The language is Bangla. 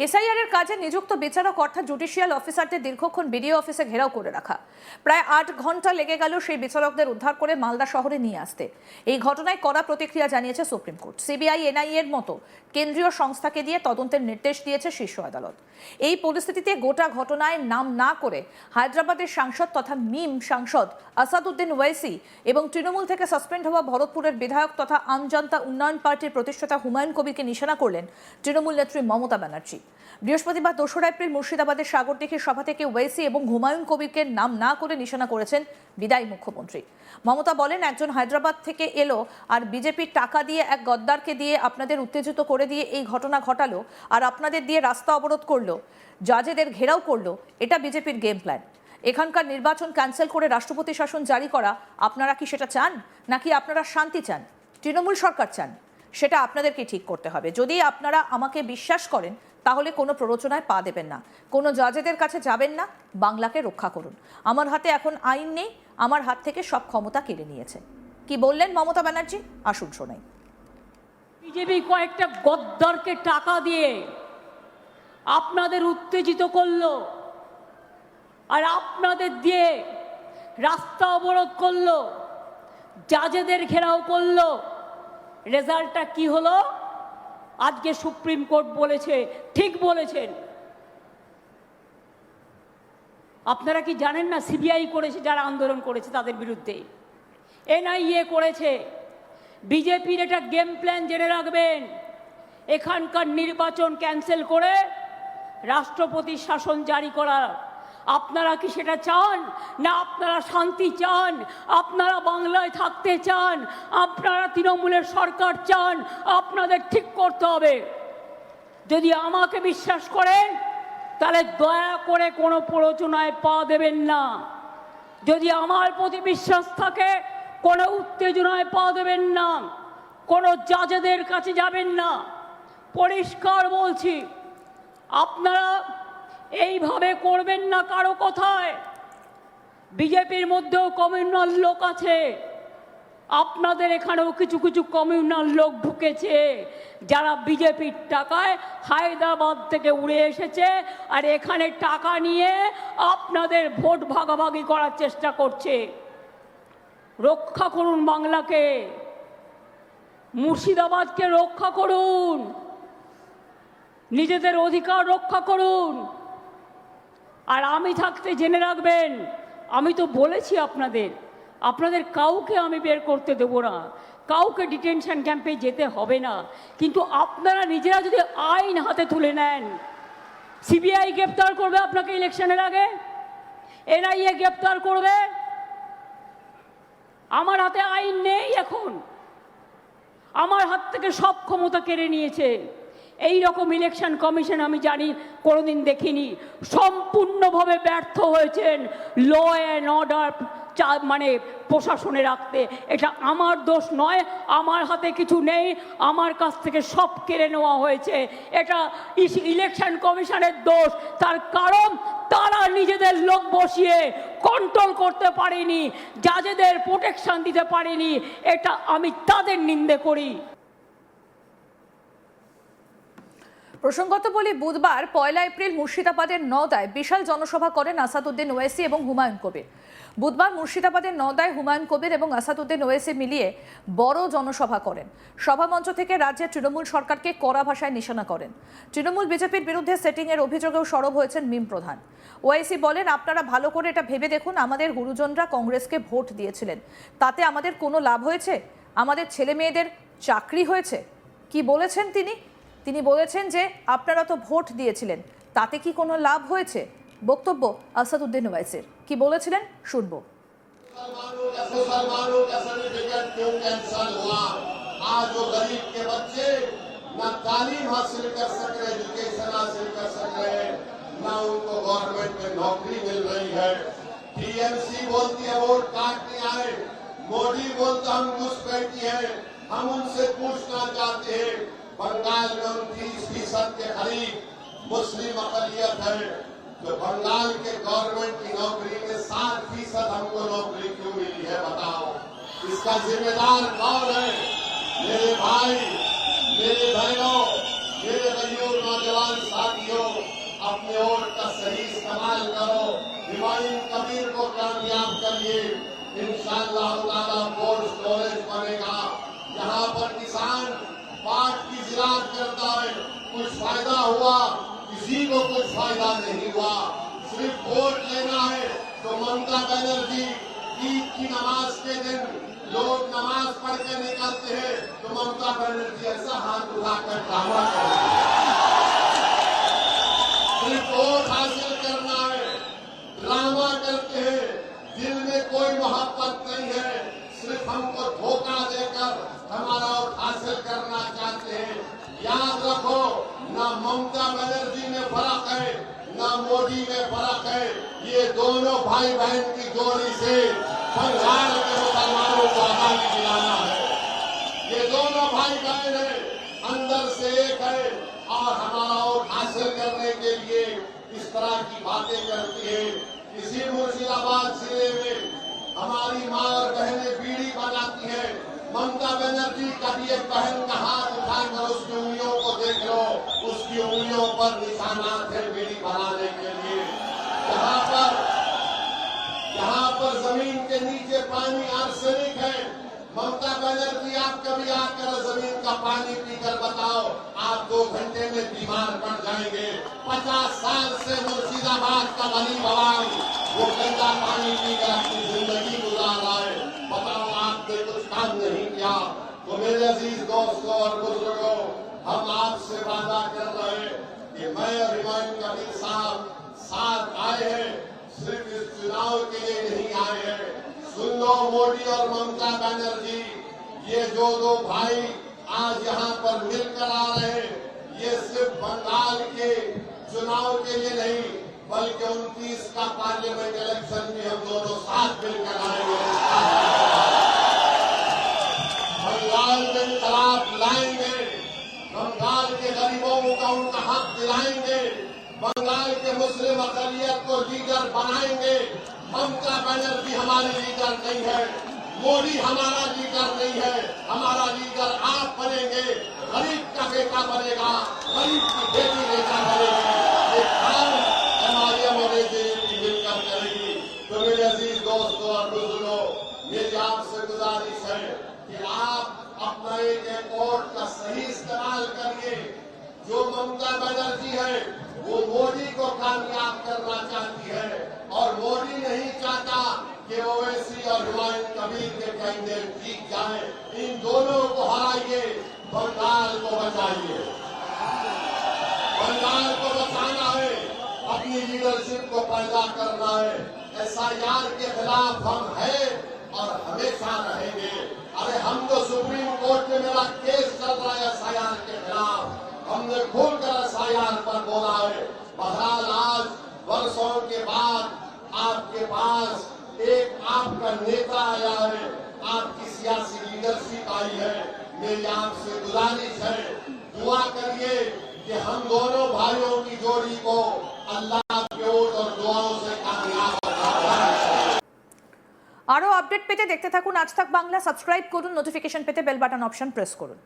এসআইআর এর কাজে নিযুক্ত বিচারক অর্থাৎ জুডিশিয়াল অফিসারদের দীর্ঘক্ষণ বিডিও অফিসে ঘেরাও করে রাখা। প্রায় 8 ঘন্টা লেগে গেল সেই বিচারকদের উদ্ধার করে মালদা শহরে নিয়ে আসতে। এই ঘটনায় কড়া প্রতিক্রিয়া জানিয়েছে সুপ্রিম কোর্ট। সিবিআই, এনআইএ এর মতো কেন্দ্রীয় সংস্থাকে দিয়ে তদন্তের নির্দেশ দিয়েছে শীর্ষ আদালত। এই পরিস্থিতিতে গোটা ঘটনায় নাম না করে হায়দ্রাবাদের সাংসদ তথা মিম সাংসদ আসাদুদ্দিন ওয়াইসি এবং তৃণমূল থেকে সাসপেন্ড হওয়া ভরতপুরের বিধায়ক তথা আমজনতা উন্নয়ন পার্টির প্রতিষ্ঠাতা হুমায়ুন কবিরকে নিশানা করলেন তৃণমূল নেত্রী মমতা ব্যানার্জি। বৃহস্পতিবার 2 এপ্রিল মুর্শিদাবাদের সাগরদিঘির সভা থেকে ওয়াইসি এবং হুমায়ুন কবিরকে নাম না করে নিশানা করেছেন বিদায়ী মুখ্যমন্ত্রী। মমতা বলেন, একজন হায়দ্রাবাদ থেকে এলো আর বিজেপির টাকা দিয়ে এক গদ্দারকে দিয়ে আপনাদের উত্তেজিত করে দিয়ে এই ঘটনা ঘটালো আর আপনাদের দিয়ে রাস্তা অবরোধ করলো, জাজেদের ঘেরাও করলো। এটা বিজেপির গেম প্ল্যান। এখানকার নির্বাচন ক্যান্সেল করে রাষ্ট্রপতি শাসন জারি করা, আপনারা কি সেটা চান নাকি আপনারা শান্তি চান, তৃণমূল সরকার চান? সেটা আপনাদেরকে ঠিক করতে হবে। যদি আপনারা আমাকে বিশ্বাস করেন তাহলে কোনো প্ররোচনায় পা দেবেন না, কোনো জাজেদের কাছে যাবেন না, বাংলাকে রক্ষা করুন। আমার হাতে এখন আইন নেই, আমার হাত থেকে সব ক্ষমতা কেড়ে নিয়েছে। কি বললেন মমতা ব্যানার্জি, আসুন শোনাই। বিজেপি কয়েকটা গদ্দারকে টাকা দিয়ে আপনাদের উত্তেজিত করলো আর আপনাদের দিয়ে রাস্তা অবরোধ করলো, জাজেদের ঘেরাও করলো। রেজাল্টটা কি হলো? আজকে সুপ্রিম কোর্ট বলেছে, ঠিক বলেছেন। আপনারা কি জানেন না সিবিআই করেছে, যারা আন্দোলন করেছে তাদের বিরুদ্ধে, এনআইএ করেছে। বিজেপির এটা গেম প্ল্যান, জেনে রাখবেন। এখানকার নির্বাচন ক্যান্সেল করে রাষ্ট্রপতি শাসন জারি করা। আপনারা কি সেটা চান না? আপনারা শান্তি চান? আপনারা বাংলায় থাকতে চান? আপনারা তৃণমূলের সরকার চান? আপনাদের ঠিক করতে হবে। যদি আমাকে বিশ্বাস করেন তাহলে দয়া করে কোনো প্ররোচনায় পা দেবেন না। যদি আমার প্রতি বিশ্বাস থাকে কোনো উত্তেজনায় পা দেবেন না, কোনো জাজেদের কাছে যাবেন না। পরিষ্কার বলছি, আপনারা এইভাবে করবেন না কারো কথায়। বিজেপির মধ্যেও কমিউনাল লোক আছে, আপনাদের এখানেও কিছু কিছু কমিউনাল লোক ঢুকেছে যারা বিজেপির টাকায় হায়দ্রাবাদ থেকে উড়ে এসেছে আর এখানে টাকা নিয়ে আপনাদের ভোট ভাগাভাগি করার চেষ্টা করছে। রক্ষা করুন বাংলাকে, মুর্শিদাবাদকে রক্ষা করুন, নিজেদের অধিকার রক্ষা করুন। আর আমি থাকতে জেনে রাখবেন, আমি তো বলেছি আপনাদের কাউকে আমি বের করতে দেব না, কাউকে ডিটেনশন ক্যাম্পে যেতে হবে না। কিন্তু আপনারা নিজেরা যদি আইন হাতে তুলে নেন, সিবিআই গ্রেপ্তার করবে আপনাকে ইলেকশনের আগে, এনআইএ গ্রেপ্তার করবে। আমার হাতে আইন নেই এখন, আমার হাত থেকে সব ক্ষমতা কেড়ে নিয়েছে। এই রকম ইলেকশন কমিশন আমি জানি কোনোদিন দেখিনি। সম্পূর্ণভাবে ব্যর্থ হয়েছেন ল অ্যান্ড অর্ডার মানে প্রশাসনে রাখতে। এটা আমার দোষ নয়, আমার হাতে কিছু নেই, আমার কাছ থেকে সব কেড়ে নেওয়া হয়েছে। এটা ইলেকশন কমিশনের দোষ। তার কারণ তারা নিজেদের লোক বসিয়ে কন্ট্রোল করতে পারেনি, জাজেদের প্রোটেকশন দিতে পারেনি। এটা আমি তাদের নিন্দে করি। প্রসঙ্গত বলি, বুধবার 1 এপ্রিল মুর্শিদাবাদের নওদায় বিশাল জনসভা করেন আসাদুদ্দিন ওয়াইসি এবং হুমায়ুন কবির। বুধবার মুর্শিদাবাদের নওদায় হুমায়ুন কবির এবং আসাদুদ্দিন ওয়াইসি মিলিয়ে বড় জনসভা করেন। সভামঞ্চ থেকে রাজ্যের তৃণমূল সরকারকে কড়া ভাষায় নিশানা করেন। তৃণমূল বিজেপির বিরুদ্ধে সেটিংয়ের অভিযোগেও সরব হয়েছেন মিম প্রধান। ওয়াইসি বলেন, আপনারা ভালো করে এটা ভেবে দেখুন, আমাদের গুরুজনরা কংগ্রেসকে ভোট দিয়েছিলেন, তাতে আমাদের কোনো লাভ হয়েছে? আমাদের ছেলে মেয়েদের চাকরি হয়েছে? কি বলেছেন তিনি বলেছেন যে আপনারা তো ভোট দিয়েছিলেন, তাতে কি কোনো লাভ হয়েছে? বক্তব্য আসাদুদ্দিন ওয়াইসির। কি বলেছিলেন শুনবো। मोदी बोलता हम घुसपैठी है, हम उनसे पूछना चाहते हैं, बंगाल में 29% के करीब मुस्लिम अकलियत है, तो बंगाल के गवर्नमेंट की नौकरी में 7% हमको नौकरी क्यों मिली है? बताओ, इसका जिम्मेदार कौन है? मेरे भाई, मेरे बहनों, मेरे गरीब नौजवान साथियों, अपने वोट का सही इस्तेमाल करो, हुमायूं कबीर को कामयाब करिए। इंशाअल्लाह ताला कोल्ड स्टोरेज बनेगा, यहाँ पर किसान पाट की जिरात करता है, कुछ फायदा हुआ, किसी को कुछ फायदा नहीं हुआ। सिर्फ वोट लेना है तो ममता बनर्जी ईद की नमाज के दिन लोग नमाज पढ़ के निकलते हैं तो ममता बनर्जी ऐसा हाथ उठाकर ड्रामा करती है। सिर्फ वोट हासिल करना है, ड्रामा करते हैं, दिल में कोई मोहब्बत नहीं है, सिर्फ हमको धोखा देकर हमारा वोट हासिल करना चाहते हैं। याद रखो, ना ममता बनर्जी में फर्क है, ना मोदी में फर्क है। ये दोनों भाई बहन की जोड़ी से बंगाल के मुसलमानों को आजादी दिलाना है। ये दोनों भाई बहन है, अंदर से एक है और हमारा वोट हासिल करने के लिए इस तरह की बातें करती है। इसी मुर्शिदाबाद जिले में हमारी माँ और बहनें बीड़ी बनाती हैं। ममता बनर्जी कभी एक बहन का हाथ उठाकर उसकी उंगलियों को देख लो, उसकी उंगलियों पर निशानात है बीड़ी बनाने के लिए। यहाँ पर जमीन के नीचे पानी आर्सेनिक है। ममता बनर्जी आप कभी आकर जमीन का पानी पीकर बताओ, आप 2 घंटे में बीमार पड़ जाएंगे। 50 साल से मुर्शिदाबाद का गरीब आवाम वो गंदा पानी पीकर अपनी जिंदगी गुजार रहा है। बताओ आपने कुछ काम नहीं किया। तो मेरे अजीज दोस्तों और बुजुर्गों, हम आपसे वादा कर रहे हैं कि मैं और हुमायूं कबीर साहब साथ आए हैं, सिर्फ इस चुनाव के लिए नहीं आए हैं। सुन लो मोदी और ममता बनर्जी, ये जो 2 भाई आज यहाँ पर मिलकर आ रहे हैं, ये सिर्फ बंगाल के चुनाव के लिए नहीं बल्कि 29 का पार्लियामेंट इलेक्शन में हम दोनों साथ मिलकर आएंगे। बंगाल में इंकलाब लाएंगे, बंगाल के गरीबों को उनका हक दिलाएंगे, बंगाल के मुस्लिम अक़लियत को लीडर बनाएंगे। ममता बनर्जी हमारी लीडर नहीं है, मोदी हमारा लीडर नहीं है, हमारा लीडर आप बनेंगे। गरीब का बेटा बनेगा, गरीब की बेटी बेटा बनेगी। ये काम हमारे बीजेपी मिलकर करेगी। तो मेरे अजीज दोस्तों और बुजुर्गों, मेरी आपसे गुजारिश है कि आप अपना एक वोट का सही इस्तेमाल करिए। जो ममता बनर्जी है वो मोदी को कामयाब करना चाहती है और मोदी नहीं चाहता कि ओवैसी और हुमायूं कबीर के कैंडिडेट जीत जाए। इन दोनों को हराइए, बंगाल को बचाइए। बंगाल को बचाना है, अपनी लीडरशिप को पैदा करना है। SIR के खिलाफ हम हैं और हमेशा रहेंगे। अरे हम तो सुप्रीम कोर्ट में मेरा केस चल रहा है SIR के खिलाफ, हमने खुलकर SIR पर बोला है। बहरहाल आज वर्षों के बाद आपके पास एक आपका नेता आया है, आपकी सियासी लीडरशिप आई है। मेरी आपसे गुजारिश है, दुआ करिए कि हम दोनों भाइयों की जोड़ी को अल्लाह के वोट और दुआओं से कामयाब बनाए। আরও আপডেট পেতে দেখতে থাকুন আজ তাক বাংলা। সাবস্ক্রাইব করুন, নোটিফিকেশন পেতে বেল বাটন অপশন প্রেস করুন।